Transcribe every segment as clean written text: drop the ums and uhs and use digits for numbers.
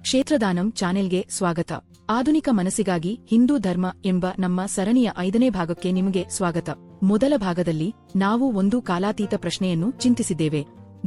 ಕ್ಷೇತ್ರದಾನಂ ಚಾನೆಲ್ಗೆ ಸ್ವಾಗತ. ಆಧುನಿಕ ಮನಸ್ಸಿಗಾಗಿ ಹಿಂದೂ ಧರ್ಮ ಎಂಬ ನಮ್ಮ ಸರಣಿಯ 5ನೇ ಭಾಗಕ್ಕೆ ನಿಮಗೆ ಸ್ವಾಗತ. ಮೊದಲ ಭಾಗದಲ್ಲಿ ನಾವು ಒಂದು ಕಾಲಾತೀತ ಪ್ರಶ್ನೆಯನ್ನು ಚಿಂತಿಸಿದ್ದೇವೆ.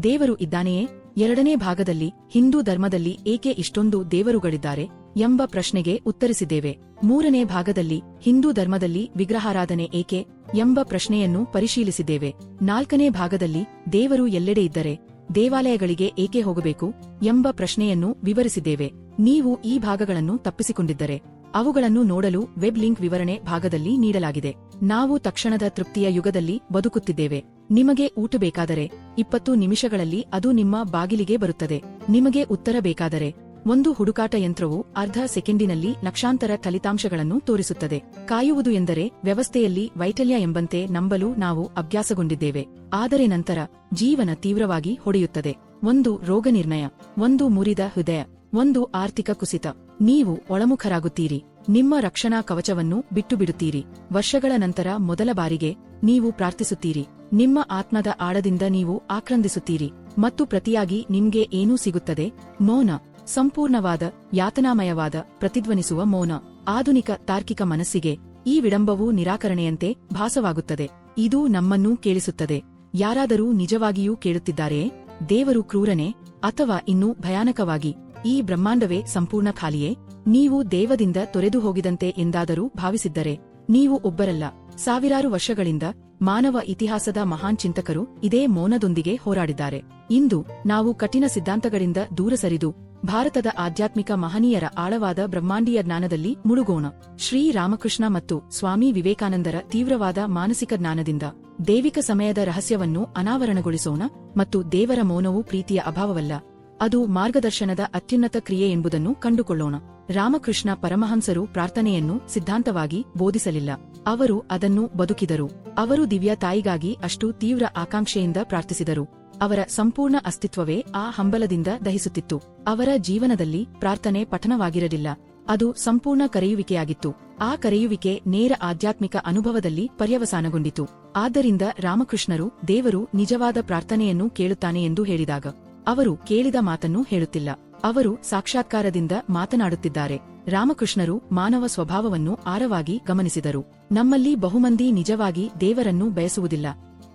ದೇವರು ಇದ್ದಾನೆಯೇ? 2ನೇ ಭಾಗದಲ್ಲಿ ಹಿಂದೂ ಧರ್ಮದಲ್ಲಿ ಏಕೆ ಇಷ್ಟೊಂದು ದೇವರುಗಳಿದ್ದಾರೆ ಎಂಬ ಪ್ರಶ್ನೆಗೆ ಉತ್ತರಿಸಿದ್ದೇವೆ. 3ನೇ ಭಾಗದಲ್ಲಿ ಹಿಂದೂ ಧರ್ಮದಲ್ಲಿ ವಿಗ್ರಹಾರಾಧನೆ ಏಕೆ ಎಂಬ ಪ್ರಶ್ನೆಯನ್ನು ಪರಿಶೀಲಿಸಿದ್ದೇವೆ. 4ನೇ ಭಾಗದಲ್ಲಿ ದೇವರು ಎಲ್ಲೆಡೆ ಇದ್ದರೆ ದೇವಾಲಯಗಳಿಗೆ ಏಕೆ ಹೋಗಬೇಕು ಎಂಬ ಪ್ರಶ್ನೆಯನ್ನು ವಿವರಿಸಿದ್ದೇವೆ. ನೀವು ಈ ಭಾಗಗಳನ್ನು ತಪ್ಪಿಸಿಕೊಂಡಿದ್ದರೆ ಅವುಗಳನ್ನು ನೋಡಲು ವೆಬ್ ಲಿಂಕ್ ವಿವರಣೆ ಭಾಗದಲ್ಲಿ ನೀಡಲಾಗಿದೆ. ನಾವು ತಕ್ಷಣದ ತೃಪ್ತಿಯ ಯುಗದಲ್ಲಿ ಬದುಕುತ್ತಿದ್ದೇವೆ. ನಿಮಗೆ ಊಟ ಬೇಕಾದರೆ 20 ನಿಮಿಷಗಳಲ್ಲಿ ಅದು ನಿಮ್ಮ ಬಾಗಿಲಿಗೆ ಬರುತ್ತದೆ. ನಿಮಗೆ ಉತ್ತರ ಬೇಕಾದರೆ ಒಂದು ಹುಡುಕಾಟ ಯಂತ್ರವು ಅರ್ಧ ಸೆಕೆಂಡಿನಲ್ಲಿ ಲಕ್ಷಾಂತರ ಫಲಿತಾಂಶಗಳನ್ನು ತೋರಿಸುತ್ತದೆ. ಕಾಯುವುದು ಎಂದರೆ ವ್ಯವಸ್ಥೆಯಲ್ಲಿ ವೈಫಲ್ಯ ಎಂಬಂತೆ ನಂಬಲು ನಾವು ಅಭ್ಯಾಸಗೊಂಡಿದ್ದೇವೆ. ಆದರೆ ನಂತರ ಜೀವನ ತೀವ್ರವಾಗಿ ಹೊಡೆಯುತ್ತದೆ. ಒಂದು ರೋಗನಿರ್ಣಯ, ಒಂದು ಮುರಿದ ಹೃದಯ, ಒಂದು ಆರ್ಥಿಕ ಕುಸಿತ. ನೀವು ಒಳಮುಖರಾಗುತ್ತೀರಿ. ನಿಮ್ಮ ರಕ್ಷಣಾ ಕವಚವನ್ನು ಬಿಟ್ಟುಬಿಡುತ್ತೀರಿ. ವರ್ಷಗಳ ನಂತರ ಮೊದಲ ಬಾರಿಗೆ ನೀವು ಪ್ರಾರ್ಥಿಸುತ್ತೀರಿ. ನಿಮ್ಮ ಆತ್ಮದ ಆಳದಿಂದ ನೀವು ಆಕ್ರಂದಿಸುತ್ತೀರಿ. ಮತ್ತು ಪ್ರತಿಯಾಗಿ ನಿಮ್ಗೆ ಏನೂ ಸಿಗುತ್ತದೆ? ಮೌನ. ಸಂಪೂರ್ಣವಾದ, ಯಾತನಾಮಯವಾದ, ಪ್ರತಿಧ್ವನಿಸುವ ಮೌನ. ಆಧುನಿಕ ತಾರ್ಕಿಕ ಮನಸ್ಸಿಗೆ ಈ ವಿಡಂಬವು ನಿರಾಕರಣೆಯಂತೆ ಭಾಸವಾಗುತ್ತದೆ. ಇದು ನಮ್ಮನ್ನೂ ಕೇಳಿಸುತ್ತದೆ. ಯಾರಾದರೂ ನಿಜವಾಗಿಯೂ ಕೇಳುತ್ತಿದ್ದಾರೆಯೇ? ದೇವರು ಕ್ರೂರನೇ? ಅಥವಾ ಇನ್ನೂ ಭಯಾನಕವಾಗಿ ಈ ಬ್ರಹ್ಮಾಂಡವೇ ಸಂಪೂರ್ಣ ಖಾಲಿಯೇ? ನೀವು ದೇವದಿಂದ ತೊರೆದು ಹೋಗಿದಂತೆ ಎಂದಾದರೂ ಭಾವಿಸಿದ್ದರೆ ನೀವು ಒಬ್ಬರಲ್ಲ. ಸಾವಿರಾರು ವರ್ಷಗಳಿಂದ ಮಾನವ ಇತಿಹಾಸದ ಮಹಾನ್ ಚಿಂತಕರು ಇದೇ ಮೌನದೊಂದಿಗೆ ಹೋರಾಡಿದ್ದಾರೆ. ಇಂದು ನಾವು ಕಠಿಣ ಸಿದ್ಧಾಂತಗಳಿಂದ ದೂರ ಸರಿದು ಭಾರತದ ಆಧ್ಯಾತ್ಮಿಕ ಮಹನೀಯರ ಆಳವಾದ ಬ್ರಹ್ಮಾಂಡೀಯ ಜ್ಞಾನದಲ್ಲಿ ಮುಳುಗೋಣ. ಶ್ರೀ ರಾಮಕೃಷ್ಣ ಮತ್ತು ಸ್ವಾಮಿ ವಿವೇಕಾನಂದರ ತೀವ್ರವಾದ ಮಾನಸಿಕ ಜ್ಞಾನದಿಂದ ದೈವಿಕ ಸಮಯದ ರಹಸ್ಯವನ್ನು ಅನಾವರಣಗೊಳಿಸೋಣ ಮತ್ತು ದೇವರ ಮೌನವು ಪ್ರೀತಿಯ ಅಭಾವವಲ್ಲ, ಅದು ಮಾರ್ಗದರ್ಶನದ ಅತ್ಯುನ್ನತ ಕ್ರಿಯೆ ಎಂಬುದನ್ನು ಕಂಡುಕೊಳ್ಳೋಣ. ರಾಮಕೃಷ್ಣ ಪರಮಹಂಸರು ಪ್ರಾರ್ಥನೆಯನ್ನು ಸಿದ್ಧಾಂತವಾಗಿ ಬೋಧಿಸಲಿಲ್ಲ, ಅವರು ಅದನ್ನು ಬದುಕಿದರು. ಅವರು ದಿವ್ಯ ತಾಯಿಗಾಗಿ ಅಷ್ಟು ತೀವ್ರ ಆಕಾಂಕ್ಷೆಯಿಂದ ಪ್ರಾರ್ಥಿಸಿದರು. ಅವರ ಸಂಪೂರ್ಣ ಅಸ್ತಿತ್ವವೇ ಆ ಹಂಬಲದಿಂದ ದಹಿಸುತ್ತಿತ್ತು. ಅವರ ಜೀವನದಲ್ಲಿ ಪ್ರಾರ್ಥನೆ ಪಠಣವಾಗಿರಲಿಲ್ಲ, ಅದು ಸಂಪೂರ್ಣ ಕರೆಯುವಿಕೆಯಾಗಿತ್ತು. ಆ ಕರೆಯುವಿಕೆ ನೇರ ಆಧ್ಯಾತ್ಮಿಕ ಅನುಭವದಲ್ಲಿ ಪರ್ಯವಸಾನಗೊಂಡಿತು. ಆದ್ದರಿಂದ ರಾಮಕೃಷ್ಣರು ದೇವರು ನಿಜವಾದ ಪ್ರಾರ್ಥನೆಯನ್ನು ಕೇಳುತ್ತಾನೆ ಎಂದು ಹೇಳಿದಾಗ ಅವರು ಕೇಳಿದ ಮಾತನ್ನು ಹೇಳುತ್ತಿಲ್ಲ, ಅವರು ಸಾಕ್ಷಾತ್ಕಾರದಿಂದ ಮಾತನಾಡುತ್ತಿದ್ದಾರೆ. ರಾಮಕೃಷ್ಣರು ಮಾನವ ಸ್ವಭಾವವನ್ನು ಆಳವಾಗಿ ಗಮನಿಸಿದರು. ನಮ್ಮಲ್ಲಿ ಬಹುಮಂದಿ ನಿಜವಾಗಿ ದೇವರನ್ನು ಬಯಸುವುದಿಲ್ಲ,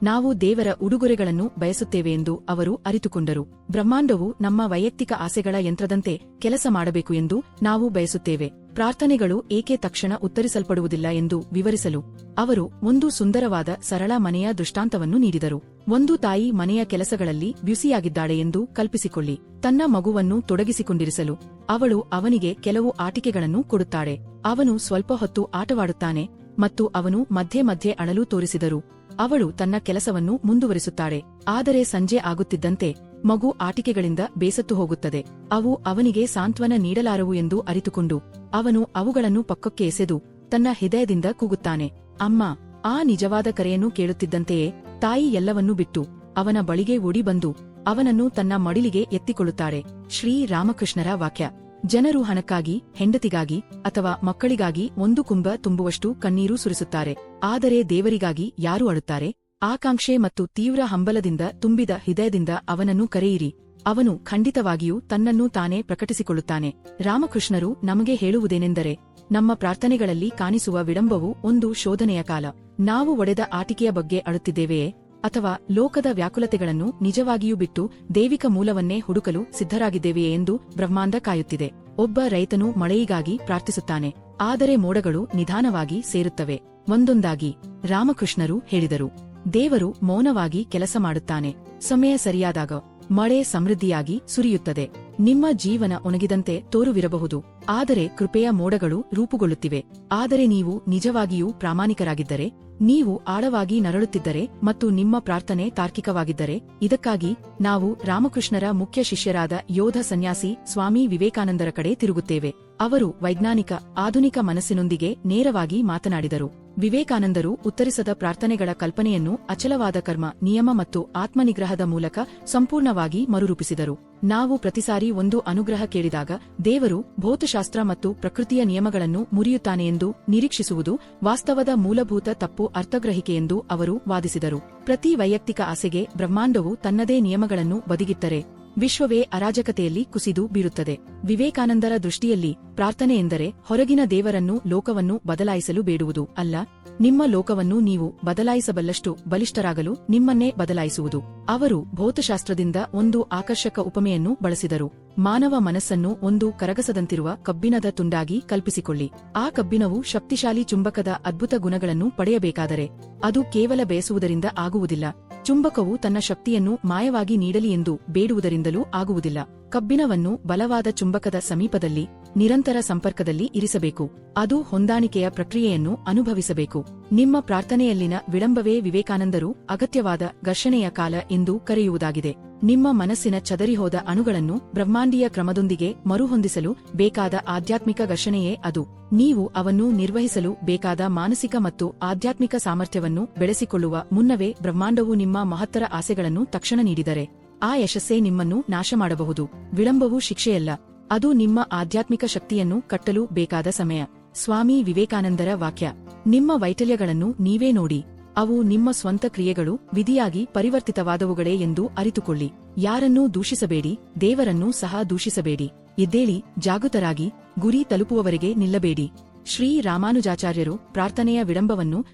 ನಾವು ದೇವರ ಉಡುಗೊರೆಗಳನ್ನು ಬಯಸುತ್ತೇವೆ ಎಂದು ಅವರು ಅರಿತುಕೊಂಡರು. ಬ್ರಹ್ಮಾಂಡವು ನಮ್ಮ ವೈಯಕ್ತಿಕ ಆಸೆಗಳ ಯಂತ್ರದಂತೆ ಕೆಲಸ ಮಾಡಬೇಕು ಎಂದು ನಾವು ಬಯಸುತ್ತೇವೆ. ಪ್ರಾರ್ಥನೆಗಳು ಏಕೆ ತಕ್ಷಣ ಉತ್ತರಿಸಲ್ಪಡುವುದಿಲ್ಲ ಎಂದು ವಿವರಿಸಲು ಅವರು ಒಂದು ಸುಂದರವಾದ ಸರಳ ಮನೆಯ ದೃಷ್ಟಾಂತವನ್ನು ನೀಡಿದರು. ಒಂದು ತಾಯಿ ಮನೆಯ ಕೆಲಸಗಳಲ್ಲಿ ಬ್ಯುಸಿಯಾಗಿದ್ದಾಳೆ ಎಂದು ಕಲ್ಪಿಸಿಕೊಳ್ಳಿ. ತನ್ನ ಮಗುವನ್ನು ತೊಡಗಿಸಿಕೊಂಡಿರಿಸಲು ಅವಳು ಅವನಿಗೆ ಕೆಲವು ಆಟಿಕೆಗಳನ್ನು ಕೊಡುತ್ತಾಳೆ. ಅವನು ಸ್ವಲ್ಪ ಹೊತ್ತು ಆಟವಾಡುತ್ತಾನೆ ಮತ್ತು ಅವನು ಮಧ್ಯೆ ಮಧ್ಯೆ ಅಳಲು ತೋರಿಸಿದರು ಅವಳು ತನ್ನ ಕೆಲಸವನ್ನು ಮುಂದುವರಿಸುತ್ತಾಳೆ. ಆದರೆ ಸಂಜೆ ಆಗುತ್ತಿದ್ದಂತೆ ಮಗು ಆಟಿಕೆಗಳಿಂದ ಬೇಸತ್ತು ಹೋಗುತ್ತದೆ. ಅವು ಅವನಿಗೆ ಸಾಂತ್ವನ ನೀಡಲಾರವು ಎಂದು ಅರಿತುಕೊಂಡು ಅವನು ಅವುಗಳನ್ನು ಪಕ್ಕಕ್ಕೆ ಎಸೆದು ತನ್ನ ಹೃದಯದಿಂದ ಕೂಗುತ್ತಾನೆ, ಅಮ್ಮ. ಆ ನಿಜವಾದ ಕರೆಯನ್ನು ಕೇಳುತ್ತಿದ್ದಂತೆಯೇ ತಾಯಿ ಎಲ್ಲವನ್ನೂ ಬಿಟ್ಟು ಅವನ ಬಳಿಗೆ ಓಡಿ ಬಂದು ಅವನನ್ನು ತನ್ನ ಮಡಿಲಿಗೆ ಎತ್ತಿಕೊಳ್ಳುತ್ತಾಳೆ. ಶ್ರೀ ರಾಮಕೃಷ್ಣರ ವಾಕ್ಯ. ಜನರು ಹಣಕ್ಕಾಗಿ, ಹೆಂಡತಿಗಾಗಿ ಅಥವಾ ಮಕ್ಕಳಿಗಾಗಿ ಒಂದು ಕುಂಭ ತುಂಬುವಷ್ಟು ಕಣ್ಣೀರು ಸುರಿಸುತ್ತಾರೆ, ಆದರೆ ದೇವರಿಗಾಗಿ ಯಾರು ಅಳುತ್ತಾರೆ? ಆಕಾಂಕ್ಷೆ ಮತ್ತು ತೀವ್ರ ಹಂಬಲದಿಂದ ತುಂಬಿದ ಹೃದಯದಿಂದ ಅವನನ್ನು ಕರೆಯಿರಿ, ಅವನು ಖಂಡಿತವಾಗಿಯೂ ತನ್ನನ್ನು ತಾನೇ ಪ್ರಕಟಿಸಿಕೊಳ್ಳುತ್ತಾನೆ. ರಾಮಕೃಷ್ಣರು ನಮಗೆ ಹೇಳುವುದೇನೆಂದರೆ, ನಮ್ಮ ಪ್ರಾರ್ಥನೆಗಳಲ್ಲಿ ಕಾಣಿಸುವ ವಿಡಂಬವು ಒಂದು ಶೋಧನೆಯ ಕಾಲ. ನಾವು ಒಡೆದ ಆಟಿಕೆಯ ಬಗ್ಗೆ ಅಳುತ್ತಿದ್ದೇವೆಯೇ? ಅಥವಾ ಲೋಕದ ವ್ಯಾಕುಲತೆಗಳನ್ನು ನಿಜವಾಗಿಯೂ ಬಿಟ್ಟು ದೈವಿಕ ಮೂಲವನ್ನೇ ಹುಡುಕಲು ಸಿದ್ಧರಾಗಿದ್ದೇವೆಯೇ ಎಂದು ಬ್ರಹ್ಮಾಂಡ ಕಾಯುತ್ತಿದೆ. ಒಬ್ಬ ರೈತನು ಮಳೆಯಿಗಾಗಿ ಪ್ರಾರ್ಥಿಸುತ್ತಾನೆ, ಆದರೆ ಮೋಡಗಳು ನಿಧಾನವಾಗಿ ಸೇರುತ್ತವೆ. ಒಂದೊಂದಾಗಿ ರಾಮಕೃಷ್ಣರು ಹೇಳಿದರು, ದೇವರು ಮೌನವಾಗಿ ಕೆಲಸ ಮಾಡುತ್ತಾನೆ. ಸಮಯ ಸರಿಯಾದಾಗ ಮಳೆ ಸಮೃದ್ಧಿಯಾಗಿ ಸುರಿಯುತ್ತದೆ. ನಿಮ್ಮ ಜೀವನ ಒಣಗಿದಂತೆ ತೋರುವಿರಬಹುದು, ಆದರೆ ಕೃಪೆಯ ಮೋಡಗಳು ರೂಪುಗೊಳ್ಳುತ್ತಿವೆ. ಆದರೆ ನೀವು ನಿಜವಾಗಿಯೂ ಪ್ರಾಮಾಣಿಕರಾಗಿದ್ದರೆ, ನೀವು ಆಳವಾಗಿ ನರಳುತ್ತಿದ್ದರೆ ಮತ್ತು ನಿಮ್ಮ ಪ್ರಾರ್ಥನೆ ತಾರ್ಕಿಕವಾಗಿದ್ದರೆ, ಇದಕ್ಕಾಗಿ ನಾವು ರಾಮಕೃಷ್ಣರ ಮುಖ್ಯ ಶಿಷ್ಯರಾದ ಯೋಧ ಸನ್ಯಾಸಿ ಸ್ವಾಮಿ ವಿವೇಕಾನಂದರ ಕಡೆ ತಿರುಗುತ್ತೇವೆ. ಅವರು ವೈಜ್ಞಾನಿಕ ಆಧುನಿಕ ಮನಸ್ಸಿನೊಂದಿಗೆ ನೇರವಾಗಿ ಮಾತನಾಡಿದರು. ವಿವೇಕಾನಂದರು ಉತ್ತರಿಸದ ಪ್ರಾರ್ಥನೆಗಳ ಕಲ್ಪನೆಯನ್ನು ಅಚಲವಾದ ಕರ್ಮ, ನಿಯಮ ಮತ್ತು ಆತ್ಮನಿಗ್ರಹದ ಮೂಲಕ ಸಂಪೂರ್ಣವಾಗಿ ಮರುರೂಪಿಸಿದರು. ನಾವು ಪ್ರತಿಸಾರಿ ಒಂದು ಅನುಗ್ರಹ ಕೇಳಿದಾಗ ದೇವರು ಭೌತಶಾಸ್ತ್ರ ಮತ್ತು ಪ್ರಕೃತಿಯ ನಿಯಮಗಳನ್ನು ಮುರಿಯುತ್ತಾನೆ ಎಂದು ನಿರೀಕ್ಷಿಸುವುದು ವಾಸ್ತವದ ಮೂಲಭೂತ ತಪ್ಪು ಅರ್ಥಗ್ರಹಿಕೆಯೆಂದು ಅವರು ವಾದಿಸಿದರು. ಪ್ರತಿ ವೈಯಕ್ತಿಕ ಆಸೆಗೆ ಬ್ರಹ್ಮಾಂಡವು ತನ್ನದೇ ನಿಯಮಗಳನ್ನು ಬದಿಗಿಟ್ಟರೆ ವಿಶ್ವವೇ ಅರಾಜಕತೆಯಲ್ಲಿ ಕುಸಿದು ಬೀರುತ್ತದೆ. ವಿವೇಕಾನಂದರ ದೃಷ್ಟಿಯಲ್ಲಿ ಪ್ರಾರ್ಥನೆ ಎಂದರೆ ಹೊರಗಿನ ದೇವರನ್ನು ಲೋಕವನ್ನು ಬದಲಾಯಿಸಲು ಬೇಡುವುದು ಅಲ್ಲ, ನಿಮ್ಮ ಲೋಕವನ್ನು ನೀವು ಬದಲಾಯಿಸಬಲ್ಲಷ್ಟು ಬಲಿಷ್ಠರಾಗಲು ನಿಮ್ಮನ್ನೇ ಬದಲಾಯಿಸುವುದು. ಅವರು ಭೌತಶಾಸ್ತ್ರದಿಂದ ಒಂದು ಆಕರ್ಷಕ ಉಪಮೆಯನ್ನು ಬಳಸಿದರು. ಮಾನವ ಮನಸ್ಸನ್ನು ಒಂದು ಕರಗಸದಂತಿರುವ ಕಬ್ಬಿಣದ ತುಂಡಾಗಿ ಕಲ್ಪಿಸಿಕೊಳ್ಳಿ. ಆ ಕಬ್ಬಿಣವು ಶಕ್ತಿಶಾಲಿ ಚುಂಬಕದ ಅದ್ಭುತ ಗುಣಗಳನ್ನು ಪಡೆಯಬೇಕಾದರೆ ಅದು ಕೇವಲ ಬಯಸುವುದರಿಂದ ಆಗುವುದಿಲ್ಲ. ಚುಂಬಕವು ತನ್ನ ಶಕ್ತಿಯನ್ನು ಮಾಯವಾಗಿ ನೀಡಲಿ ಎಂದು ಬೇಡುವುದರಿಂದಲೂ ಆಗುವುದಿಲ್ಲ. ಕಬ್ಬಿಣವನ್ನು ಬಲವಾದ ಚುಂಬಕದ ಸಮೀಪದಲ್ಲಿ ನಿರಂತರ ಸಂಪರ್ಕದಲ್ಲಿ ಇರಿಸಬೇಕು. ಅದು ಹೊಂದಾಣಿಕೆಯ ಪ್ರಕ್ರಿಯೆಯನ್ನು ಅನುಭವಿಸಬೇಕು. ನಿಮ್ಮ ಪ್ರಾರ್ಥನೆಯಲ್ಲಿನ ವಿಳಂಬವೇ ವಿವೇಕಾನಂದರು ಅಗತ್ಯವಾದ ಘರ್ಷಣೆಯ ಕಾಲ ಎಂದು ಕರೆಯುವುದಾಗಿದೆ. ನಿಮ್ಮ ಮನಸ್ಸಿನ ಚದರಿಹೋದ ಅಣುಗಳನ್ನು ಬ್ರಹ್ಮಾಂಡೀಯ ಕ್ರಮದೊಂದಿಗೆ ಮರುಹೊಂದಿಸಲು ಬೇಕಾದ ಆಧ್ಯಾತ್ಮಿಕ ಘರ್ಷಣೆಯೇ ಅದು. ನೀವು ಅವನ್ನು ನಿರ್ವಹಿಸಲು ಬೇಕಾದ ಮಾನಸಿಕ ಮತ್ತು ಆಧ್ಯಾತ್ಮಿಕ ಸಾಮರ್ಥ್ಯವನ್ನು ಬೆಳೆಸಿಕೊಳ್ಳುವ ಮುನ್ನವೇ ಬ್ರಹ್ಮಾಂಡವು ನಿಮ್ಮ ಮಹತ್ತರ ಆಸೆಗಳನ್ನು ತಕ್ಷಣ ನೀಡಿದರೆ ಆ ಯಶಸ್ಸೇ ನಿಮ್ಮನ್ನು ನಾಶ ಮಾಡಬಹುದು. ವಿಳಂಬವು ಶಿಕ್ಷೆಯಲ್ಲ, ಅದು ನಿಮ್ಮ ಆಧ್ಯಾತ್ಮಿಕ ಶಕ್ತಿಯನ್ನು ಕಟ್ಟಲು ಬೇಕಾದ ಸಮಯ. ಸ್ವಾಮಿ ವಿವೇಕಾನಂದರ ವಾಕ್ಯ. ನಿಮ್ಮ ವೈಫಲ್ಯಗಳನ್ನು ನೀವೇ ನೋಡಿ, ಅವು ನಿಮ್ಮ ಸ್ವಂತ ಕ್ರಿಯೆಗಳು ವಿಧಿಯಾಗಿ ಪರಿವರ್ತಿತವಾದವುಗಳೇ ಎಂದು ಅರಿತುಕೊಳ್ಳಿ. ಯಾರನ್ನೂ ದೂಷಿಸಬೇಡಿ, ದೇವರನ್ನೂ ಸಹ ದೂಷಿಸಬೇಡಿ. ಎದ್ದೇಳಿ, ಜಾಗೃತರಾಗಿ, ಗುರಿ ತಲುಪುವವರೆಗೆ ನಿಲ್ಲಬೇಡಿ. ಶ್ರೀ ರಾಮಾನುಜಾಚಾರ್ಯರು ಪ್ರಾರ್ಥನೆಯ ವಿಳಂಬವನ್ನು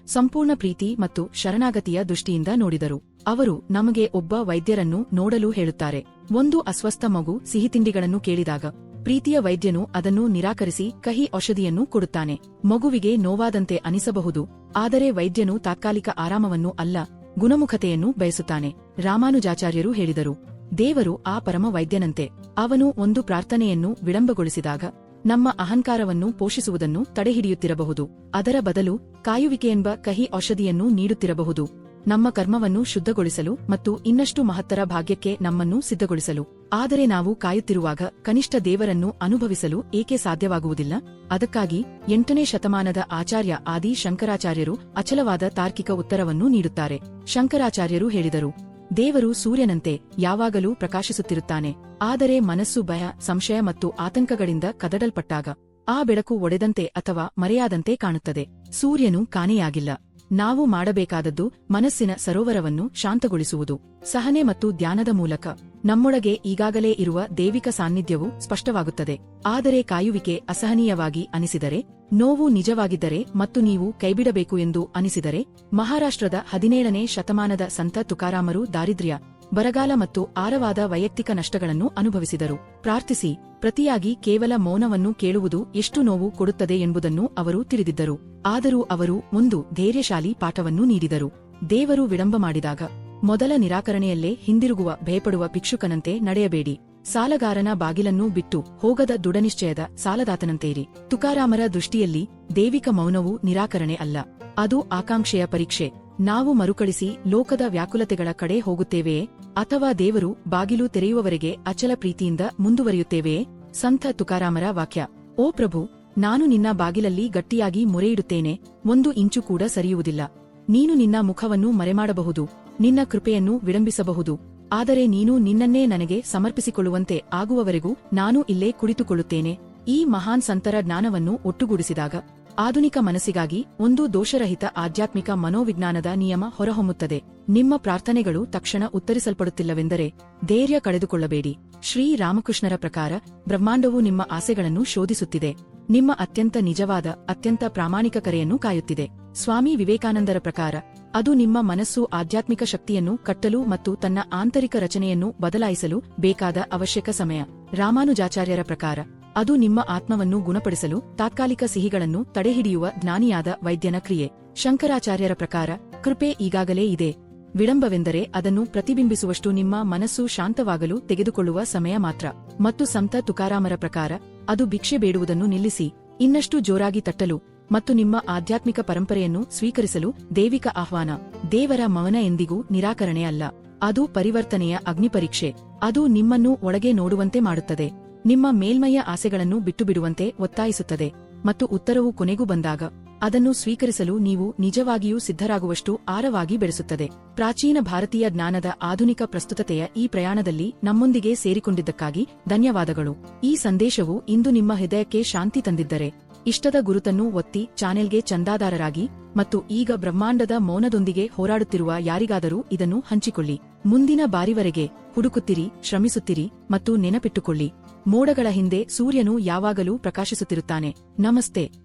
ಸಂಪೂರ್ಣ ಪ್ರೀತಿ ಮತ್ತು ಶರಣಾಗತಿಯ ದೃಷ್ಟಿಯಿಂದ ನೋಡಿದರು. ಅವರು ನಮಗೆ ಒಬ್ಬ ವೈದ್ಯರನ್ನು ನೋಡಲು ಹೇಳುತ್ತಾರೆ. ಒಂದು ಅಸ್ವಸ್ಥ ಮಗು ಸಿಹಿತಿಂಡಿಗಳನ್ನು ಕೇಳಿದಾಗ ಪ್ರೀತಿಯ ವೈದ್ಯನು ಅದನ್ನು ನಿರಾಕರಿಸಿ ಕಹಿ ಔಷಧಿಯನ್ನು ಕೊಡುತ್ತಾನೆ. ಮಗುವಿಗೆ ನೋವಾದಂತೆ ಅನಿಸಬಹುದು, ಆದರೆ ವೈದ್ಯನು ತಾತ್ಕಾಲಿಕ ಆರಾಮವನ್ನು ಅಲ್ಲ, ಗುಣಮುಖತೆಯನ್ನು ಬಯಸುತ್ತಾನೆ. ರಾಮಾನುಜಾಚಾರ್ಯರು ಹೇಳಿದರು, ದೇವರು ಆ ಪರಮ ವೈದ್ಯನಂತೆ. ಅವನು ಒಂದು ಪ್ರಾರ್ಥನೆಯನ್ನು ವಿಳಂಬಗೊಳಿಸಿದಾಗ ನಮ್ಮ ಅಹಂಕಾರವನ್ನು ಪೋಷಿಸುವುದನ್ನು ತಡೆಹಿಡಿಯುತ್ತಿರಬಹುದು, ಅದರ ಬದಲು ಕಾಯುವಿಕೆಯೆಂಬ ಕಹಿ ಔಷಧಿಯನ್ನು ನೀಡುತ್ತಿರಬಹುದು, ನಮ್ಮ ಕರ್ಮವನ್ನು ಶುದ್ಧಗೊಳಿಸಲು ಮತ್ತು ಇನ್ನಷ್ಟು ಮಹತ್ತರ ಭಾಗ್ಯಕ್ಕೆ ನಮ್ಮನ್ನು ಸಿದ್ಧಗೊಳಿಸಲು. ಆದರೆ ನಾವು ಕಾಯುತ್ತಿರುವಾಗ ಕನಿಷ್ಠ ದೇವರನ್ನು ಅನುಭವಿಸಲು ಏಕೆ ಸಾಧ್ಯವಾಗುವುದಿಲ್ಲ? ಅದಕ್ಕಾಗಿ 8ನೇ ಶತಮಾನದ ಆಚಾರ್ಯ ಆದಿ ಶಂಕರಾಚಾರ್ಯರು ಅಚಲವಾದ ತಾರ್ಕಿಕ ಉತ್ತರವನ್ನು ನೀಡುತ್ತಾರೆ. ಶಂಕರಾಚಾರ್ಯರು ಹೇಳಿದರು, ದೇವರು ಸೂರ್ಯನಂತೆ ಯಾವಾಗಲೂ ಪ್ರಕಾಶಿಸುತ್ತಿರುತ್ತಾನೆ, ಆದರೆ ಮನಸ್ಸು ಭಯ, ಸಂಶಯ ಮತ್ತು ಆತಂಕಗಳಿಂದ ಕದಡಲ್ಪಟ್ಟಾಗ ಆ ಬೆಳಕು ಒಡೆದಂತೆ ಅಥವಾ ಮರೆಯಾದಂತೆ ಕಾಣುತ್ತದೆ. ಸೂರ್ಯನು ಕಾಣೆಯಾಗಿಲ್ಲ. ನಾವು ಮಾಡಬೇಕಾದದ್ದು ಮನಸ್ಸಿನ ಸರೋವರವನ್ನು ಶಾಂತಗೊಳಿಸುವುದು. ಸಹನೆ ಮತ್ತು ಧ್ಯಾನದ ಮೂಲಕ ನಮ್ಮೊಳಗೆ ಈಗಾಗಲೇ ಇರುವ ದೈವಿಕ ಸಾನ್ನಿಧ್ಯವು ಸ್ಪಷ್ಟವಾಗುತ್ತದೆ. ಆದರೆ ಕಾಯುವಿಕೆ ಅಸಹನೀಯವಾಗಿ ಅನಿಸಿದರೆ, ನೋವು ನಿಜವಾಗಿದ್ದರೆ ಮತ್ತು ನೀವು ಕೈಬಿಡಬೇಕು ಎಂದು ಅನಿಸಿದರೆ, ಮಹಾರಾಷ್ಟ್ರದ 17ನೇ ಶತಮಾನದ ಸಂತ ತುಕಾರಾಮರು ದಾರಿದ್ರ್ಯ, ಬರಗಾಲ ಮತ್ತು ಆಳವಾದ ವೈಯಕ್ತಿಕ ನಷ್ಟಗಳನ್ನು ಅನುಭವಿಸಿದರು. ಪ್ರಾರ್ಥಿಸಿ, ಪ್ರತಿಯಾಗಿ ಕೇವಲ ಮೌನವನ್ನು ಕೇಳುವುದು ಎಷ್ಟು ನೋವು ಕೊಡುತ್ತದೆ ಎಂಬುದನ್ನು ಅವರು ತಿಳಿದಿದ್ದರು. ಆದರೂ ಅವರು ಒಂದು ಧೈರ್ಯಶಾಲಿ ಪಾಠವನ್ನು ನೀಡಿದರು. ದೇವರು ವಿಳಂಬ ಮಾಡಿದಾಗ ಮೊದಲ ನಿರಾಕರಣೆಯಲ್ಲೇ ಹಿಂದಿರುಗುವ ಭಯಪಡುವ ಭಿಕ್ಷುಕನಂತೆ ನಡೆಯಬೇಡಿ. ಸಾಲಗಾರನ ಬಾಗಿಲನ್ನೂ ಬಿಟ್ಟು ಹೋಗದ ದೃಢನಿಶ್ಚಯದ ಸಾಲದಾತನಂತೇರಿ. ತುಕಾರಾಮರ ದೃಷ್ಟಿಯಲ್ಲಿ ದೈವಿಕ ಮೌನವು ನಿರಾಕರಣೆ ಅಲ್ಲ, ಅದು ಆಕಾಂಕ್ಷೆಯ ಪರೀಕ್ಷೆ. ನಾವು ಮರುಕಳಿಸಿ ಲೋಕದ ವ್ಯಾಕುಲತೆಗಳ ಕಡೆ ಹೋಗುತ್ತೇವೆಯೇ, ಅಥವಾ ದೇವರು ಬಾಗಿಲು ತೆರೆಯುವವರೆಗೆ ಅಚಲ ಪ್ರೀತಿಯಿಂದ ಮುಂದುವರಿಯುತ್ತೇವೆಯೇ? ಸಂತ ತುಕಾರಾಮರ ವಾಕ್ಯ. ಓ ಪ್ರಭು, ನಾನು ನಿನ್ನ ಬಾಗಿಲಲ್ಲಿ ಗಟ್ಟಿಯಾಗಿ ಮೊರೆಯಿಡುತ್ತೇನೆ, 1 ಇಂಚು ಕೂಡ ಸರಿಯುವುದಿಲ್ಲ. ನೀನು ನಿನ್ನ ಮುಖವನ್ನು ಮರೆಮಾಡಬಹುದು, ನಿನ್ನ ಕೃಪೆಯನ್ನು ವಿಳಂಬಿಸಬಹುದು, ಆದರೆ ನೀನು ನಿನ್ನನ್ನೇ ನನಗೆ ಸಮರ್ಪಿಸಿಕೊಳ್ಳುವಂತೆ ಆಗುವವರೆಗೂ ನಾನು ಇಲ್ಲೇ ಕುಳಿತುಕೊಳ್ಳುತ್ತೇನೆ. ಈ ಮಹಾನ್ ಸಂತರ ಜ್ಞಾನವನ್ನು ಒಟ್ಟುಗೂಡಿಸಿದಾಗ ಆಧುನಿಕ ಮನಸ್ಸಿಗಾಗಿ ಒಂದು ದೋಷರಹಿತ ಆಧ್ಯಾತ್ಮಿಕ ಮನೋವಿಜ್ಞಾನದ ನಿಯಮ ಹೊರಹೊಮ್ಮುತ್ತದೆ. ನಿಮ್ಮ ಪ್ರಾರ್ಥನೆಗಳು ತಕ್ಷಣ ಉತ್ತರಿಸಲ್ಪಡುತ್ತಿಲ್ಲವೆಂದರೆ ಧೈರ್ಯ ಕಳೆದುಕೊಳ್ಳಬೇಡಿ. ಶ್ರೀ ರಾಮಕೃಷ್ಣರ ಪ್ರಕಾರ ಬ್ರಹ್ಮಾಂಡವು ನಿಮ್ಮ ಆಸೆಗಳನ್ನು ಶೋಧಿಸುತ್ತಿದೆ, ನಿಮ್ಮ ಅತ್ಯಂತ ನಿಜವಾದ, ಅತ್ಯಂತ ಪ್ರಾಮಾಣಿಕ ಕರೆಯನ್ನು ಕಾಯುತ್ತಿದೆ. ಸ್ವಾಮಿ ವಿವೇಕಾನಂದರ ಪ್ರಕಾರ ಅದು ನಿಮ್ಮ ಮನಸ್ಸು ಆಧ್ಯಾತ್ಮಿಕ ಶಕ್ತಿಯನ್ನು ಕಟ್ಟಲು ಮತ್ತು ತನ್ನ ಆಂತರಿಕ ರಚನೆಯನ್ನು ಬದಲಾಯಿಸಲು ಬೇಕಾದ ಅವಶ್ಯಕ ಸಮಯ. ರಾಮಾನುಜಾಚಾರ್ಯರ ಪ್ರಕಾರ ಅದು ನಿಮ್ಮ ಆತ್ಮವನ್ನು ಗುಣಪಡಿಸಲು ತಾತ್ಕಾಲಿಕ ಸಿಹಿಗಳನ್ನು ತಡೆಹಿಡಿಯುವ ಜ್ಞಾನಿಯಾದ ವೈದ್ಯನ ಕ್ರಿಯೆ. ಶಂಕರಾಚಾರ್ಯರ ಪ್ರಕಾರ ಕೃಪೆ ಈಗಾಗಲೇ ಇದೆ. ವಿಳಂಬವೆಂದರೆ ಅದನ್ನು ಪ್ರತಿಬಿಂಬಿಸುವಷ್ಟು ನಿಮ್ಮ ಮನಸ್ಸು ಶಾಂತವಾಗಲು ತೆಗೆದುಕೊಳ್ಳುವ ಸಮಯ ಮಾತ್ರ. ಮತ್ತು ಸಂತ ತುಕಾರಾಮರ ಪ್ರಕಾರ ಅದು ಭಿಕ್ಷೆ ಬೇಡುವುದನ್ನು ನಿಲ್ಲಿಸಿ ಇನ್ನಷ್ಟು ಜೋರಾಗಿ ತಟ್ಟಲು ಮತ್ತು ನಿಮ್ಮ ಆಧ್ಯಾತ್ಮಿಕ ಪರಂಪರೆಯನ್ನು ಸ್ವೀಕರಿಸಲು ದೈವಿಕ ಆಹ್ವಾನ. ದೇವರ ಮೌನ ಎಂದಿಗೂ ನಿರಾಕರಣೆ ಅಲ್ಲ, ಅದು ಪರಿವರ್ತನೆಯ ಅಗ್ನಿಪರೀಕ್ಷೆ. ಅದು ನಿಮ್ಮನ್ನು ಒಳಗೆ ನೋಡುವಂತೆ ಮಾಡುತ್ತದೆ, ನಿಮ್ಮ ಮೇಲ್ಮೈಯ ಆಸೆಗಳನ್ನು ಬಿಟ್ಟುಬಿಡುವಂತೆ ಒತ್ತಾಯಿಸುತ್ತದೆ, ಮತ್ತು ಉತ್ತರವು ಕೊನೆಗೂ ಬಂದಾಗ ಅದನ್ನು ಸ್ವೀಕರಿಸಲು ನೀವು ನಿಜವಾಗಿಯೂ ಸಿದ್ಧರಾಗುವಷ್ಟು ಆಳವಾಗಿ ಬೆಳೆಸುತ್ತದೆ. ಪ್ರಾಚೀನ ಭಾರತೀಯ ಜ್ಞಾನದ ಆಧುನಿಕ ಪ್ರಸ್ತುತತೆಯ ಈ ಪ್ರಯಾಣದಲ್ಲಿ ನಮ್ಮೊಂದಿಗೆ ಸೇರಿಕೊಂಡಿದ್ದಕ್ಕಾಗಿ ಧನ್ಯವಾದಗಳು. ಈ ಸಂದೇಶವು ಇಂದು ನಿಮ್ಮ ಹೃದಯಕ್ಕೆ ಶಾಂತಿ ತಂದಿದ್ದರೆ ಇಷ್ಟದ ಗುರುತನ್ನು ಒತ್ತಿ ಚಾನೆಲ್ಗೆ ಚಂದಾದಾರರಾಗಿ ಮತ್ತು ಈಗ ಬ್ರಹ್ಮಾಂಡದ ಮೌನದೊಂದಿಗೆ ಹೋರಾಡುತ್ತಿರುವ ಯಾರಿಗಾದರೂ ಇದನ್ನು ಹಂಚಿಕೊಳ್ಳಿ. ಮುಂದಿನ ಬಾರಿವರೆಗೆ ಹುಡುಕುತ್ತಿರಿ, ಶ್ರಮಿಸುತ್ತಿರಿ ಮತ್ತು ನೆನಪಿಟ್ಟುಕೊಳ್ಳಿ, ಮೋಡಗಳ ಹಿಂದೆ ಸೂರ್ಯನು ಯಾವಾಗಲೂ ಪ್ರಕಾಶಿಸುತ್ತಿರುತ್ತಾನೆ. ನಮಸ್ತೆ.